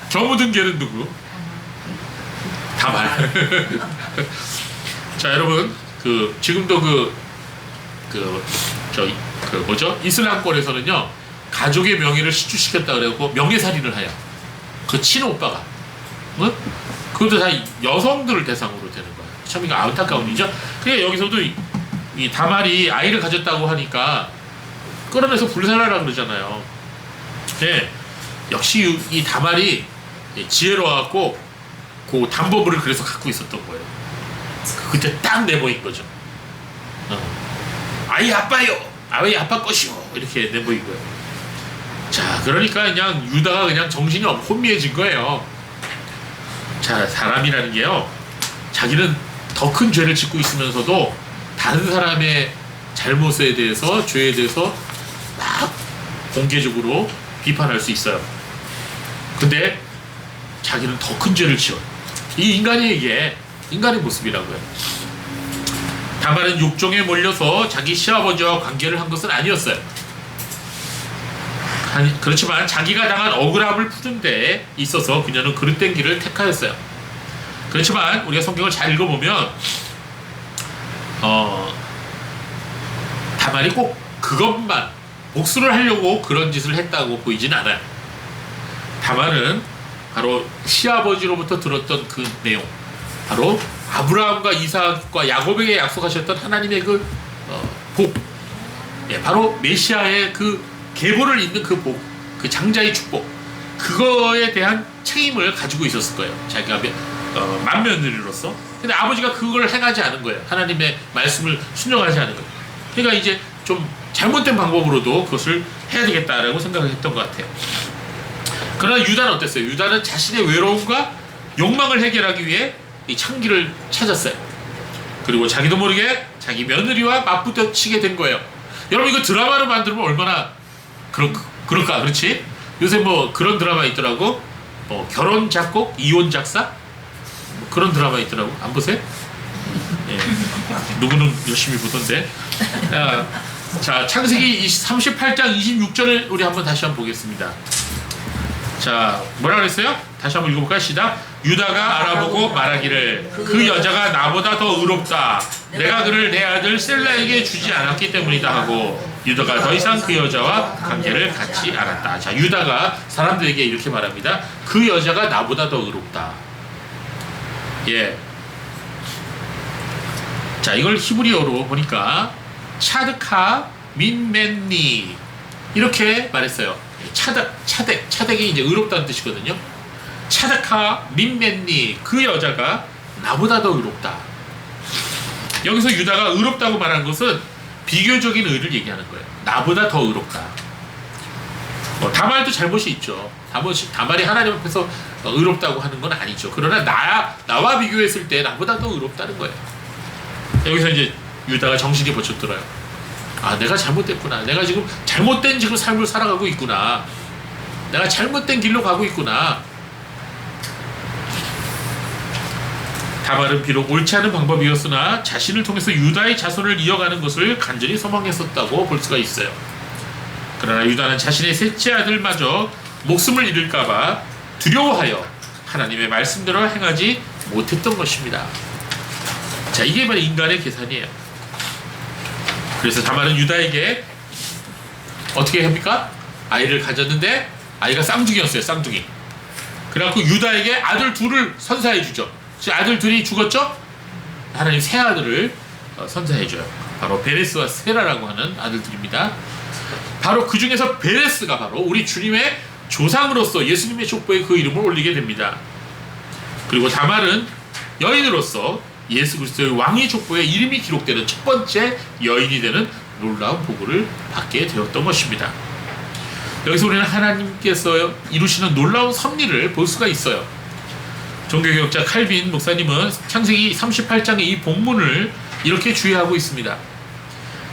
저 묻은 개는 누구? 다말. 자, 여러분, 지금도 뭐죠? 이슬람권에서는요, 가족의 명예를 시주시켰다 그래갖고 명예살인을 해요. 그 친오빠가. 응? 그것도 다 여성들을 대상으로 되는 거예요. 참 이거 안타까운 일이죠. 그러니까 여기서도 이 다말이 아이를 가졌다고 하니까 끌어내서 불살하라 그러잖아요. 네. 역시 이 다말이 지혜로워갖고 그 담보물을 그래서 갖고 있었던 거예요. 그때 딱 내보인 거죠. 아이 아빠요, 아이 아빠 것이요, 이렇게 내보인 거예요. 자, 그러니까 그냥 유다가 그냥 정신이 혼미해진 거예요. 자, 사람이라는 게요, 자기는 더 큰 죄를 짓고 있으면서도 다른 사람의 잘못에 대해서, 죄에 대해서 막 공개적으로 비판할 수 있어요. 근데 자기는 더 큰 죄를 지어요. 이 인간이 이게 인간의 모습이라고요. 다만은 욕정에 몰려서 자기 시아버지와 관계를 한 것은 아니었어요. 그렇지만 자기가 당한 억울함을 푸는 데 있어서 그녀는 그릇된 길을 택하였어요. 그렇지만 우리가 성경을 잘 읽어보면 다만이 꼭 그것만 복수를 하려고 그런 짓을 했다고 보이진 않아요. 다만은 바로 시아버지로부터 들었던 그 내용, 바로 아브라함과 이삭과 야곱에게 약속하셨던 하나님의 그 복, 바로 메시아의 그 계보를 잇는 그 복, 그 장자의 축복, 그거에 대한 책임을 가지고 있었을 거예요. 자기가 맏며느리로서. 근데 아버지가 그걸 행하지 않은 거예요. 하나님의 말씀을 순종하지 않은 거예요. 그러니까 이제 좀 잘못된 방법으로도 그것을 해야 되겠다라고 생각을 했던 것 같아요. 그러나 유다는 어땠어요? 유다는 자신의 외로움과 욕망을 해결하기 위해 이 창기를 찾았어요. 그리고 자기도 모르게 자기 며느리와 맞부딪히게 된 거예요. 여러분, 이거 드라마로 만들면 얼마나 그럴까? 그렇지? 요새 뭐 그런 드라마 있더라고. 결혼 작곡, 이혼 작사? 뭐 그런 드라마 있더라고. 안 보세요? 예. 누구는 열심히 보던데. 자, 창세기 38장 26절을 우리 한번 다시 한번 보겠습니다. 자, 뭐라 그랬어요? 다시 한번 읽어볼까요? 시작. 유다가 알아보고 말하기를 그 여자가 나보다 더 의롭다. 내가 그를 내 아들 셀라에게 주지 않았기 때문이다 하고 유다가 더 이상 그 여자와 관계를 갖지 않았다. 자, 유다가 사람들에게 이렇게 말합니다. 그 여자가 나보다 더 의롭다. 예. 자, 이걸 히브리어로 보니까 차드카 민맨니 이렇게 말했어요. 차덱이 이제 의롭다는 뜻이거든요. 차드카 민맨니, 그 여자가 나보다 더 의롭다. 여기서 유다가 의롭다고 말한 것은 비교적인 의를 얘기하는 거예요. 나보다 더 의롭다. 다말도 잘못이 있죠. 다말이 하나님 앞에서 의롭다고 하는 건 아니죠. 그러나 나와 비교했을 때 나보다 더 의롭다는 거예요. 여기서 이제 유다가 정신이 번쩍 들어요. 아, 내가 잘못됐구나. 내가 지금 잘못된 삶을 살아가고 있구나. 내가 잘못된 길로 가고 있구나. 다말은 비록 옳지 않은 방법이었으나 자신을 통해서 유다의 자손을 이어가는 것을 간절히 소망했었다고 볼 수가 있어요. 그러나 유다는 자신의 셋째 아들마저 목숨을 잃을까봐 두려워하여 하나님의 말씀대로 행하지 못했던 것입니다. 자, 이게 바로 인간의 계산이에요. 그래서 다말은 유다에게 어떻게 합니까? 아이를 가졌는데 아이가 쌍둥이였어요. 쌍둥이. 그래갖고 유다에게 아들 둘을 선사해 주죠. 아들 둘이 죽었죠? 하나님 세 아들을 선사해 줘요. 바로 베레스와 세라라고 하는 아들들입니다. 바로 그 중에서 베레스가 바로 우리 주님의 조상으로서 예수님의 족보에 그 이름을 올리게 됩니다. 그리고 다말은 여인으로서 예수 그리스도의 왕의 족보에 이름이 기록되는 첫 번째 여인이 되는 놀라운 보고를 받게 되었던 것입니다. 여기서 우리는 하나님께서 이루시는 놀라운 섭리를 볼 수가 있어요. 종교개혁자 칼빈 목사님은 창세기 38장의 이 본문을 이렇게 주의하고 있습니다.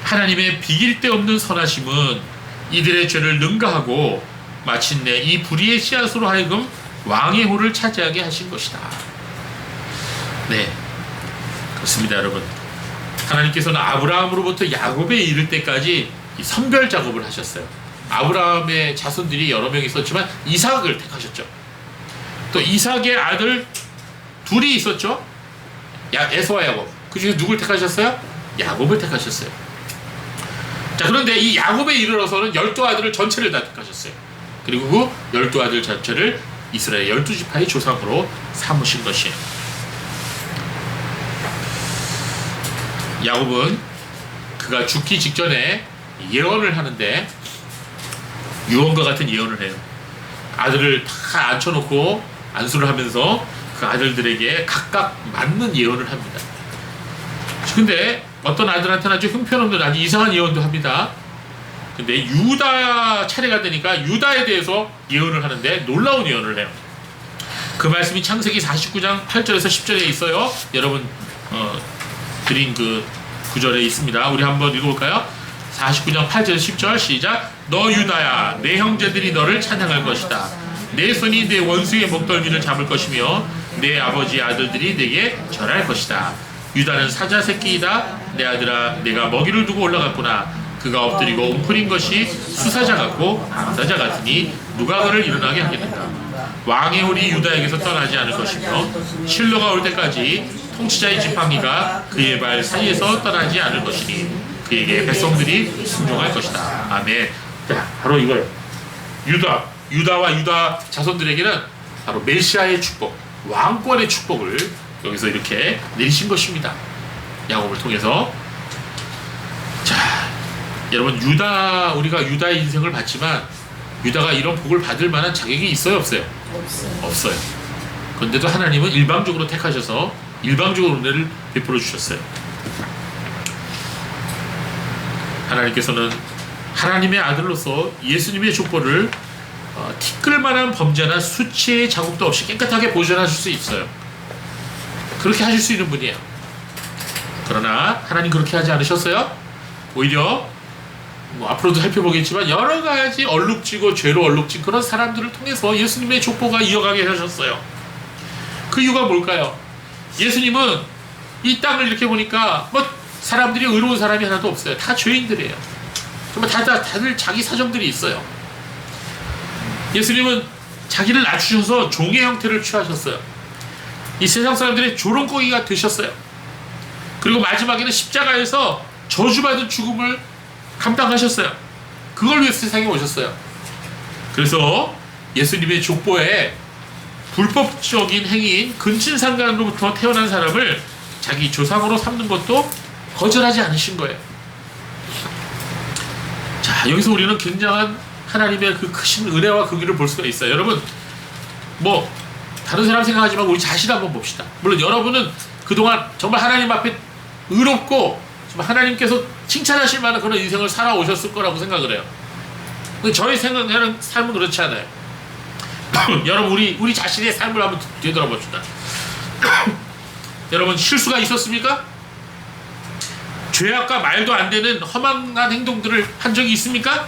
하나님의 비길 데 없는 선하심은 이들의 죄를 능가하고 마침내 이 불의의 씨앗으로 하여금 왕의 호를 차지하게 하신 것이다. 네, 그렇습니다, 여러분. 하나님께서는 아브라함으로부터 야곱에 이를 때까지 이 선별 작업을 하셨어요. 아브라함의 자손들이 여러 명 있었지만 이삭을 택하셨죠. 또 이삭의 아들 둘이 있었죠. 에서와 야곱. 그 중에 누굴 택하셨어요? 야곱을 택하셨어요. 자, 그런데 이 야곱에 이르러서는 12아들을 전체를 다 택하셨어요. 그리고 그 12아들 전체를 이스라엘 12지파의 조상으로 삼으신 것이에요. 야곱은 그가 죽기 직전에 예언을 하는데 유언과 같은 예언을 해요. 아들을 다 앉혀놓고 안수를 하면서 그 아들들에게 각각 맞는 예언을 합니다. 근데 어떤 아들한테는 아주 형편없는 아주 이상한 예언도 합니다. 근데 유다 차례가 되니까 유다에 대해서 예언을 하는데 놀라운 예언을 해요. 그 말씀이 창세기 49장 8절에서 10절에 있어요. 여러분 드린 그 9절에 있습니다. 우리 한번 읽어볼까요? 49장 8절 10절 시작. 너 유다야, 내 형제들이 너를 찬양할 것이다. 내 손이 내 원수의 목덜미를 잡을 것이며 내 아버지 아들들이 내게 절할 것이다. 유다는 사자 새끼이다. 내 아들아, 내가 먹이를 두고 올라갔구나. 그가 엎드리고 웅크린 것이 수사자 같고 암사자 같으니 누가 그를 일어나게 하겠는가. 왕의 홀이 유다에게서 떠나지 않을 것이며 실로가 올 때까지 통치자의 지팡이가 그의 발 사이에서 떠나지 않을 것이니 그에게 백성들이 순종할 것이다. 아멘. 자, 바로 이거예요. 유다와 유다 자손들에게는 바로 메시아의 축복, 왕권의 축복을 여기서 이렇게 내리신 것입니다. 야곱을 통해서. 자, 여러분, 우리가 유다의 인생을 봤지만 유다가 이런 복을 받을 만한 자격이 있어요, 없어요? 없어요. 그런데도 하나님은 일방적으로 택하셔서 일방적으로 은혜를 베풀어 주셨어요. 하나님께서는 하나님의 아들로서 예수님의 족보를 티끌만한 범죄나 수치의 자국도 없이 깨끗하게 보존하실 수 있어요. 그렇게 하실 수 있는 분이에요. 그러나 하나님 그렇게 하지 않으셨어요. 오히려 앞으로도 살펴보겠지만 여러 가지 얼룩지고 죄로 얼룩진 그런 사람들을 통해서 예수님의 족보가 이어가게 하셨어요. 그 이유가 뭘까요? 예수님은 이 땅을 이렇게 보니까 사람들이 의로운 사람이 하나도 없어요. 다 죄인들이에요. 정말 다들 자기 사정들이 있어요. 예수님은 자기를 낮추셔서 종의 형태를 취하셨어요. 이 세상 사람들의 조롱거기가 되셨어요. 그리고 마지막에는 십자가에서 저주받은 죽음을 감당하셨어요. 그걸 위해서 세상에 오셨어요. 그래서 예수님의 족보에 불법적인 행위인 근친상간으로부터 태어난 사람을 자기 조상으로 삼는 것도 거절하지 않으신 거예요. 자, 여기서 우리는 굉장한 하나님의 그 크신 은혜와 긍휼을 볼 수가 있어요. 여러분, 다른 사람 생각하지만 우리 자신 한번 봅시다. 물론 여러분은 그동안 정말 하나님 앞에 의롭고 정말 하나님께서 칭찬하실 만한 그런 인생을 살아오셨을 거라고 생각을 해요. 근데 저희 생각하는 삶은 그렇지 않아요. 여러분, 우리 자신의 삶을 한번 되돌아봅시다. 여러분, 실수가 있었습니까? 죄악과 말도 안 되는 허망한 행동들을 한 적이 있습니까?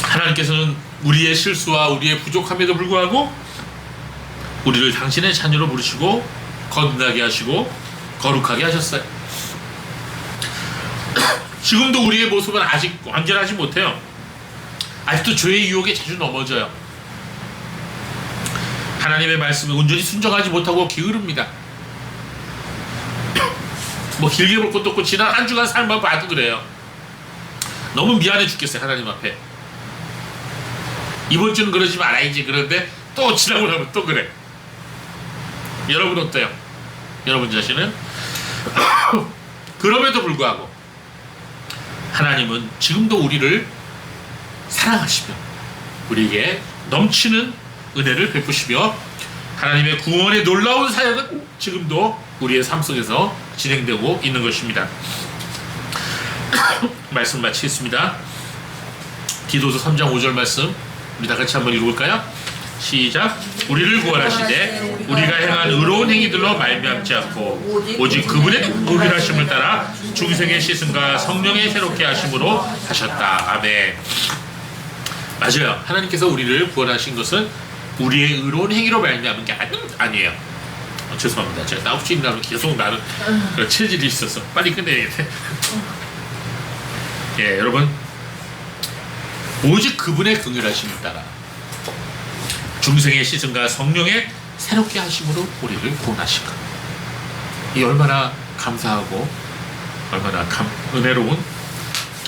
하나님께서는 우리의 실수와 우리의 부족함에도 불구하고 우리를 당신의 자녀로 부르시고 거듭나게 하시고 거룩하게 하셨어요. 지금도 우리의 모습은 아직 완전하지 못해요. 아직도 죄의 유혹에 자주 넘어져요. 하나님의 말씀에 온전히 순종하지 못하고 게으릅니다. 길게 볼 것도 없고 지난 한 주간 삶만 봐도 그래요. 너무 미안해 죽겠어요, 하나님 앞에. 이번 주는 그러지 말아야지. 그런데 또 지나고 나면 또 그래. 여러분 어때요? 여러분 자신은? 그럼에도 불구하고 하나님은 지금도 우리를 사랑하시며 우리에게 넘치는 은혜를 베푸시며 하나님의 구원의 놀라운 사역은 지금도 우리의 삶 속에서 진행되고 있는 것입니다. 말씀 마치겠습니다. 디도서 3장 5절 말씀 우리 다 같이 한번 읽어볼까요? 시작. 우리를 구원하시되 우리가 행한 의로운 행위들로 말미암지 않고 오직 그분의 의결하심을 따라 중생의 씻음과 성령의 새롭게 하심으로 하셨다. 아멘. 맞아요. 하나님께서 우리를 구원하신 것은 우리의 의로운 행위로 말미암은 게 아니에요. 죄송합니다. 제가 나옵주인이라면 계속 나는 그런 체질이 있어서 빨리 끝내야겠네. 예, 여러분, 오직 그분의 긍휼하심을 따라 중생의 씻음과 성령의 새롭게 하심으로 우리를 구원하신 것. 이 얼마나 감사하고 얼마나 은혜로운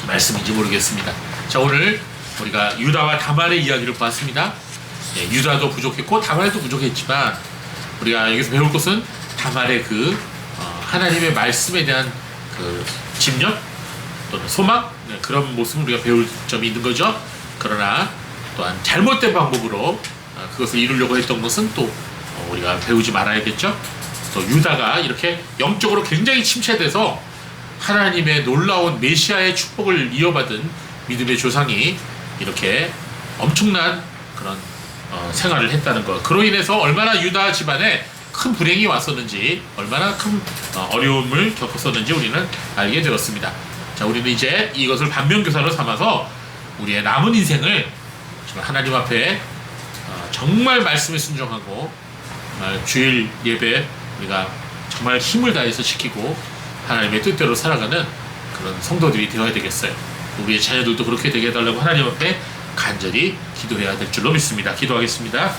말씀인지 모르겠습니다. 자, 오늘 우리가 유다와 다말의 이야기를 봤습니다. 예, 유다도 부족했고 다말도 부족했지만 우리가 여기서 배울 것은 다말의 하나님의 말씀에 대한 집념 또는 소망, 그런 모습을 우리가 배울 점이 있는 거죠. 그러나 또한 잘못된 방법으로 그것을 이루려고 했던 것은 또 우리가 배우지 말아야겠죠. 또 유다가 이렇게 영적으로 굉장히 침체돼서 하나님의 놀라운 메시아의 축복을 이어받은 믿음의 조상이 이렇게 엄청난 그런 생활을 했다는 것. 그로 인해서 얼마나 유다 집안에 큰 불행이 왔었는지, 얼마나 큰 어려움을 겪었었는지 우리는 알게 되었습니다. 자, 우리는 이제 이것을 반면교사로 삼아서 우리의 남은 인생을 정말 하나님 앞에 정말 말씀에 순종하고 주일 예배 우리가 정말 힘을 다해서 지키고 하나님의 뜻대로 살아가는 그런 성도들이 되어야 되겠어요. 우리의 자녀들도 그렇게 되게 해달라고 하나님 앞에 간절히 기도해야 될 줄로 믿습니다. 기도하겠습니다.